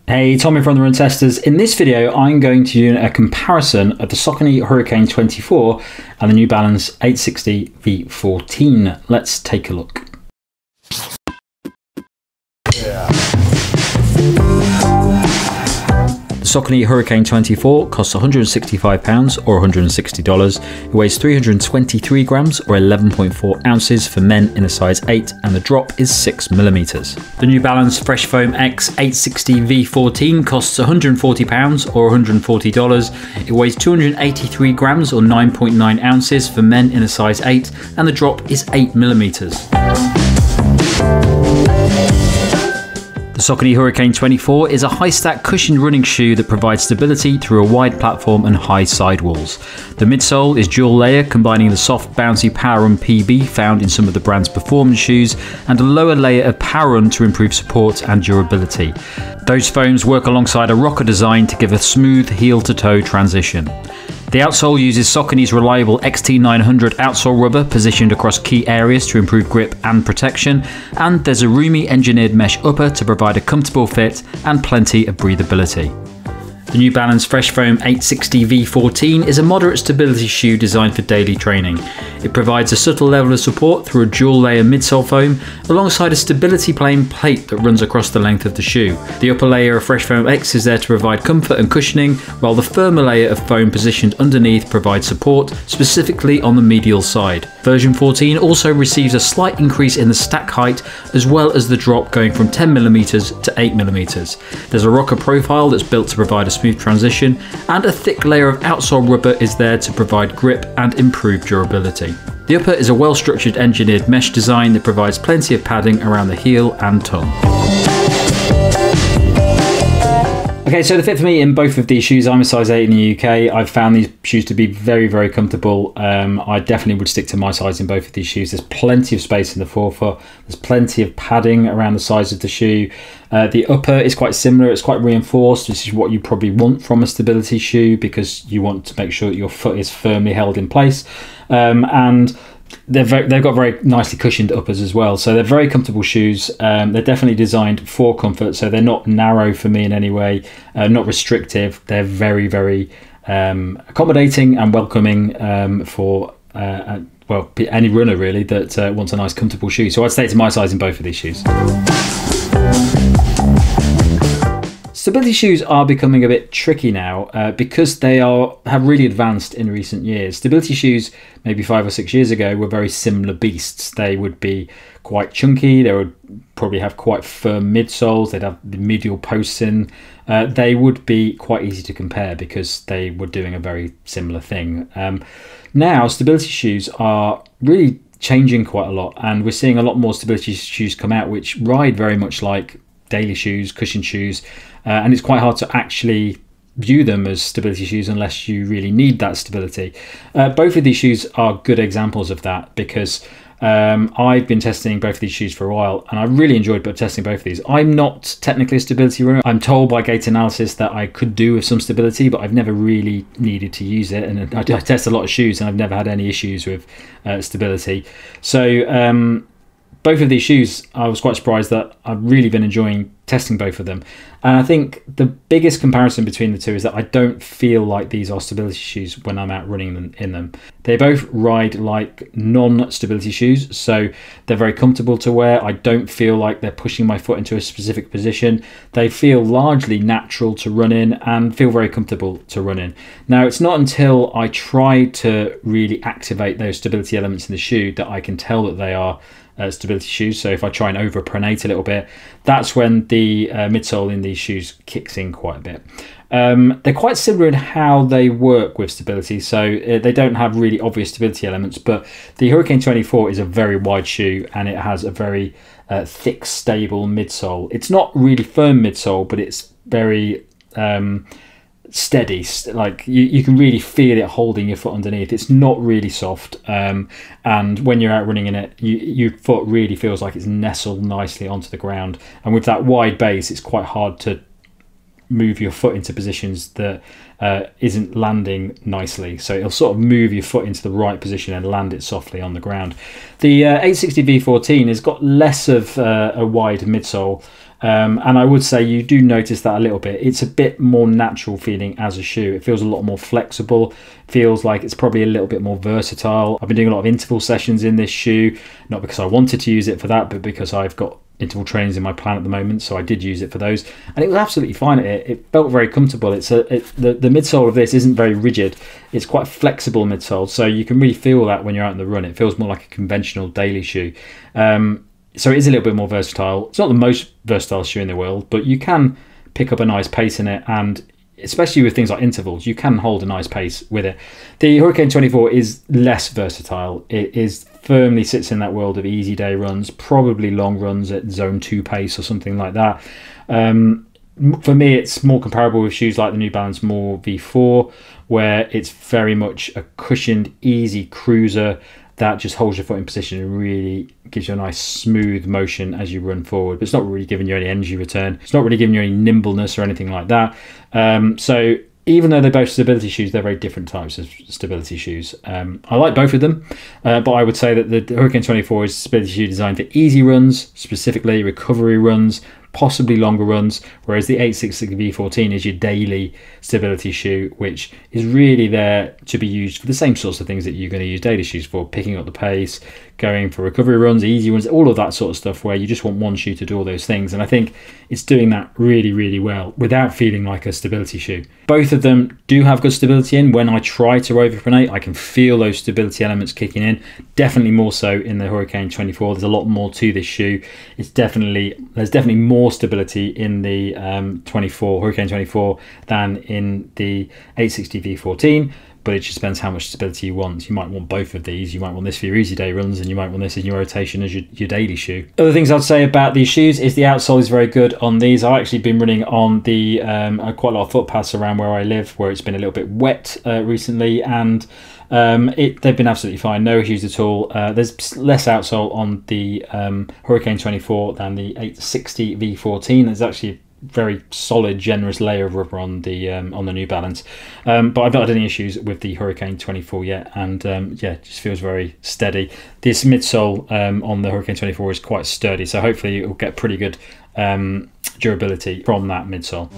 Hey, Tommy from the Run Testers. In this video, I'm going to do a comparison of the Saucony Hurricane 24 and the New Balance 860 v14. Let's take a look. The Saucony Hurricane 24 costs £165 or $160. It weighs 323 grams or 11.4 ounces for men in a size 8, and the drop is 6mm. The New Balance Fresh Foam X 860 v14 costs £140 or $140. It weighs 283 grams or 9.9 ounces for men in a size 8, and the drop is 8mm. The Saucony Hurricane 24 is a high-stack cushioned running shoe that provides stability through a wide platform and high sidewalls. The midsole is dual layer, combining the soft bouncy PWRRUN PB found in some of the brand's performance shoes and a lower layer of PWRRUN to improve support and durability. Those foams work alongside a rocker design to give a smooth heel-to-toe transition. The outsole uses Saucony's reliable XT900 outsole rubber positioned across key areas to improve grip and protection, and there's a roomy engineered mesh upper to provide a comfortable fit and plenty of breathability. The New Balance Fresh Foam 860 v14 is a moderate stability shoe designed for daily training. It provides a subtle level of support through a dual layer midsole foam alongside a stability plate that runs across the length of the shoe. The upper layer of Fresh Foam X is there to provide comfort and cushioning, while the firmer layer of foam positioned underneath provides support, specifically on the medial side. Version 14 also receives a slight increase in the stack height, as well as the drop going from 10mm to 8mm. There's a rocker profile that's built to provide a smooth transition, and a thick layer of outsole rubber is there to provide grip and improve durability. The upper is a well-structured engineered mesh design that provides plenty of padding around the heel and tongue. Okay, so the fit for me in both of these shoes, I'm a size 8 in the UK. I've found these shoes to be very, very comfortable. I definitely would stick to my size in both of these shoes. There's plenty of space in the forefoot. There's plenty of padding around the sides of the shoe. The upper is quite similar. It's quite reinforced, which is what you probably want from a stability shoe, because you want to make sure that your foot is firmly held in place. And they've got very nicely cushioned uppers as well, so they're very comfortable shoes. They're definitely designed for comfort, so they're not narrow for me in any way, not restrictive. They're very, very accommodating and welcoming for well, any runner really that wants a nice comfortable shoe. So I'd stay to my size in both of these shoes. Stability shoes are becoming a bit tricky now because they have really advanced in recent years. Stability shoes maybe 5 or 6 years ago were very similar beasts. They would be quite chunky, they would probably have quite firm midsoles, they'd have the medial posts in. They would be quite easy to compare because they were doing a very similar thing. Now stability shoes are really changing quite a lot, and we're seeing a lot more stability shoes come out which ride very much like daily shoes, cushion shoes, and it's quite hard to actually view them as stability shoes unless you really need that stability. Both of these shoes are good examples of that, because I've been testing both of these shoes for a while and I really enjoyed testing both of these. I'm not technically a stability runner. I'm told by gait analysis that I could do with some stability, but I've never really needed to use it, and I test a lot of shoes and I've never had any issues with stability. So both of these shoes, I was quite surprised that I've really been enjoying testing both of them. And I think the biggest comparison between the two is that I don't feel like these are stability shoes when I'm out running in them. They both ride like non-stability shoes, so they're very comfortable to wear. I don't feel like they're pushing my foot into a specific position. They feel largely natural to run in and feel very comfortable to run in. Now, it's not until I try to really activate those stability elements in the shoe that I can tell that they are stability shoes. So if I try and overpronate a little bit, that's when the midsole in these shoes kicks in quite a bit. They're quite similar in how they work with stability, so they don't have really obvious stability elements, but the Hurricane 24 is a very wide shoe and it has a very thick, stable midsole. It's not really firm midsole, but it's very steady, like you can really feel it holding your foot underneath. It's not really soft, and when you're out running in it, your foot really feels like it's nestled nicely onto the ground, and with that wide base it's quite hard to move your foot into positions that isn't landing nicely. So it'll sort of move your foot into the right position and land it softly on the ground. The 860 v14 has got less of a wide midsole, And I would say you do notice that a little bit. It's a bit more natural feeling as a shoe. It feels a lot more flexible, feels like it's probably a little bit more versatile. I've been doing a lot of interval sessions in this shoe, not because I wanted to use it for that, but because I've got interval trains in my plan at the moment, so I did use it for those, and it was absolutely fine. It felt very comfortable. The midsole of this isn't very rigid. It's quite flexible midsole, so you can really feel that when you're out on the run. It feels more like a conventional daily shoe. So it is a little bit more versatile. It's not the most versatile shoe in the world, but you can pick up a nice pace in it, and especially with things like intervals, you can hold a nice pace with it. The Hurricane 24 is less versatile. It is firmly sits in that world of easy day runs, probably long runs at zone 2 pace or something like that. For me, it's more comparable with shoes like the New Balance More V4, where it's very much a cushioned, easy cruiser that just holds your foot in position and really gives you a nice smooth motion as you run forward. But it's not really giving you any energy return. It's not really giving you any nimbleness or anything like that. So even though they're both stability shoes, they're very different types of stability shoes. I like both of them, but I would say that the Hurricane 24 is a stability shoe designed for easy runs, specifically recovery runs, possibly longer runs, whereas the 866 V14 is your daily stability shoe, which is really there to be used for the same sorts of things that you're going to use daily shoes for: picking up the pace, going for recovery runs, easy runs, all of that sort of stuff, where you just want one shoe to do all those things. And I think it's doing that really, really well without feeling like a stability shoe. Both of them do have good stability in. When I try to overpronate, I can feel those stability elements kicking in, definitely more so in the Hurricane 24. There's a lot more to this shoe. There's definitely more stability in the Hurricane 24 than in the 860 V14, but it just depends how much stability you want. You might want both of these. You might want this for your easy day runs, and you might want this in your rotation as your daily shoe. Other things I'd say about these shoes is the outsole is very good on these. I've actually been running on the quite a lot of footpaths around where I live, where it's been a little bit wet recently, and they've been absolutely fine, no issues at all. There's less outsole on the Hurricane 24 than the 860 V14. There's actually very solid, generous layer of rubber on the New Balance, but I've not had any issues with the Hurricane 24 yet, and yeah, it just feels very steady. This midsole on the Hurricane 24 is quite sturdy, so hopefully it will get pretty good durability from that midsole.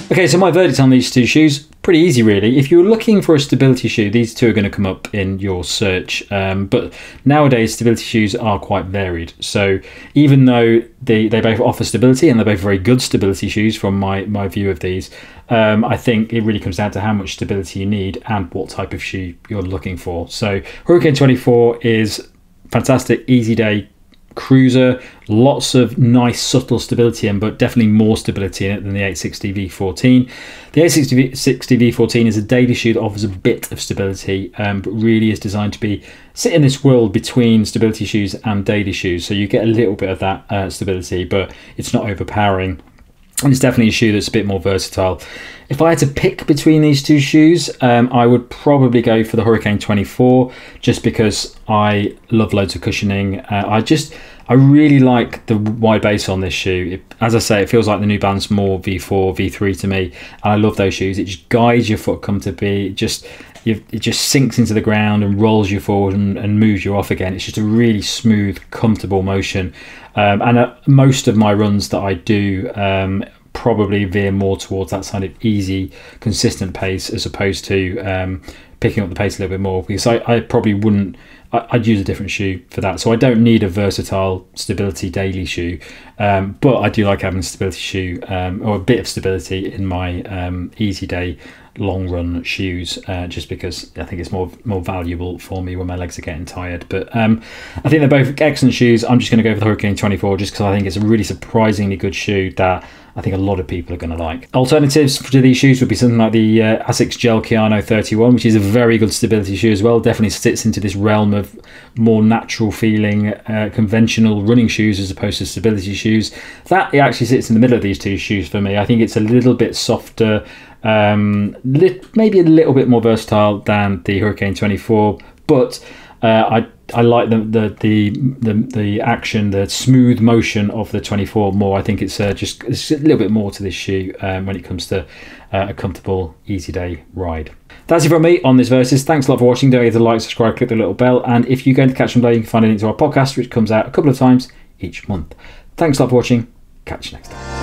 Okay, so my verdict on these two shoes, pretty easy really. If you're looking for a stability shoe, these two are going to come up in your search, but nowadays stability shoes are quite varied. So even though they both offer stability, and they're both very good stability shoes from my view of these, I think it really comes down to how much stability you need and what type of shoe you're looking for. So Hurricane 24 is fantastic, easy day cruiser, lots of nice subtle stability in, but definitely more stability in it than the 860 V14. The 860 V14 is a daily shoe that offers a bit of stability, but really is designed to sit in this world between stability shoes and daily shoes. So you get a little bit of that stability, but it's not overpowering. And it's definitely a shoe that's a bit more versatile. If I had to pick between these two shoes, I would probably go for the Hurricane 24, just because I love loads of cushioning. I really like the wide base on this shoe. As I say, it feels like the New Balance More V4, V3 to me. And I love those shoes. It just guides your foot comfortably. It just sinks into the ground and rolls you forward and moves you off again. It's just a really smooth, comfortable motion. And most of my runs that I do probably veer more towards that side of easy, consistent pace, as opposed to picking up the pace a little bit more, because I probably wouldn't. I'd use a different shoe for that. So I don't need a versatile stability daily shoe, but I do like having a stability shoe or a bit of stability in my easy day long run shoes, just because I think it's more valuable for me when my legs are getting tired. But I think they're both excellent shoes. I'm just going to go for the Hurricane 24 just because I think it's a really surprisingly good shoe that I think a lot of people are going to like. Alternatives to these shoes would be something like the Asics Gel Keanu 31, which is a very good stability shoe as well. Definitely sits into this realm of more natural feeling, conventional running shoes as opposed to stability shoes. That it actually sits in the middle of these two shoes for me. I think it's a little bit softer, maybe a little bit more versatile than the Hurricane 24, but I like the action, the smooth motion of the 24 more. I think it's just a little bit more to this shoe when it comes to a comfortable, easy day ride. That's it from me on this Versus. Thanks a lot for watching. Don't forget to like, subscribe, click the little bell, and if you're going to catch them below, you can find a link to our podcast, which comes out a couple of times each month. Thanks a lot for watching. Catch you next time.